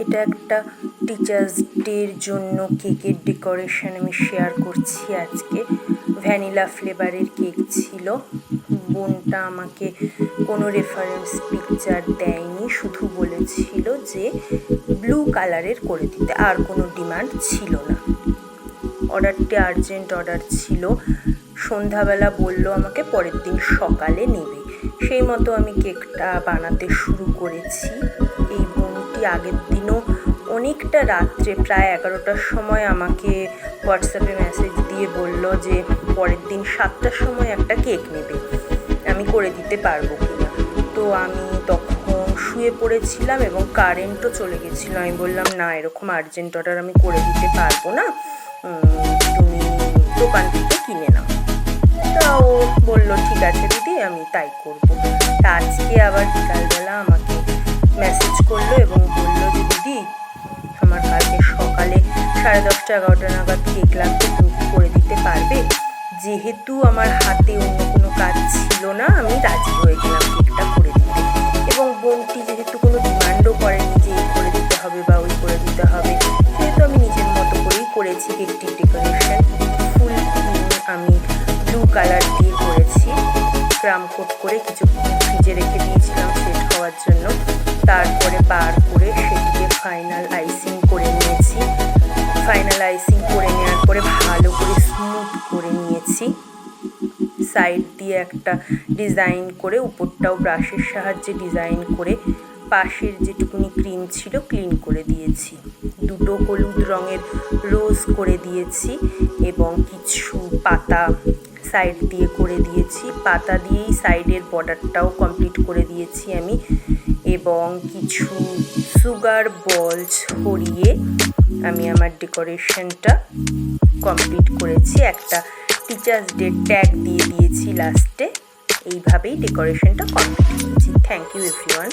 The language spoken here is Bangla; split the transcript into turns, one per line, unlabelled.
এটা একটা টিচার্স ডের জন্য কেকের ডেকোরেশন আমি শেয়ার করছি আজকে। ভ্যানিলা ফ্লেভারের কেক ছিল। বোনটা আমাকে কোনো রেফারেন্স পিকচার দেয়নি, শুধু বলেছিল যে ব্লু কালারের করে দিতে, আর কোনো ডিমান্ড ছিল না। অর্ডারটি আর্জেন্ট অর্ডার ছিল। সন্ধ্যাবেলা বলল আমাকে পরের দিন সকালে নেবে, সেই মতো আমি কেকটা বানাতে শুরু করেছি। এই বোনটি আগের দিনও অনেকটা রাত্রে প্রায় 11টার সময় আমাকে হোয়াটসঅ্যাপে মেসেজ দিয়ে বলল যে পরের দিন 7টার সময় একটা কেক নেবে, আমি করে দিতে পারবো কিনা। তো আমি তখন শুয়ে পড়েছিলাম এবং কারেন্টও চলে গেছিলো। আমি বললাম না, এরকম আর্জেন্ট অর্ডার আমি করে দিতে পারবো না, তুমি দোকান থেকে কিনে নাও। তা ও বললো ঠিক আছে দিদি, আমি তাই করবো। তা আজকে আবার বিকালবেলা আমাকে মেসেজ করলো এবং বললো যে দিদি আমার কালকে সকালে 10:30-11টা নাগাদ কেক লাগবে, তুমি কি করে দিতে পারবে? যেহেতু আমার হাতে অন্য কোনো কাজ ছিল না, আমি রাজি হয়ে গেলাম কেকটা করে দিতে। এবং বোনটি যেহেতু কোনো ডিমান্ডও করেনি যে এই করে দিতে হবে বা ওই করে দিতে হবে, সেহেতু আমি নিজের মতো করেই করেছি কেকটির ডেকোরেশন। ফুল আমি ব্লু কালার দিয়ে করেছি। ক্রাম কোট করে কিছুক্ষণ ফ্রিজে রেখে দিয়েছিলাম সেট হওয়ার জন্য। তারপরে বার করে সেটিকে ফাইনাল আইসিং করে নিয়েছি। ফাইনাল আইসিং করে নেওয়ার পরে ভালো করে স্মুথ করে নিয়েছি। সাইড দিয়ে একটা ডিজাইন করে, উপরটাও ব্রাশের সাহায্যে ডিজাইন করে, পাশের যেটুকুনি ক্রিম ছিল ক্লিন করে দিয়েছি। দুটো হলুদ রঙের রোজ করে দিয়েছি এবং কিছু পাতা সাইড দিয়ে করে দিয়েছি। পাতা দিয়েই সাইডের বর্ডারটাও কমপ্লিট করে দিয়েছি আমি, এবং কিছু সুগার বল ছড়িয়ে আমি আমার ডেকোরেশনটা কমপ্লিট করেছি। একটা টিচার্স ডে ট্যাগ দিয়ে দিয়েছি লাস্টে। এইভাবেই ডেকোরেশনটা কমপ্লিট করেছি। Thank you everyone.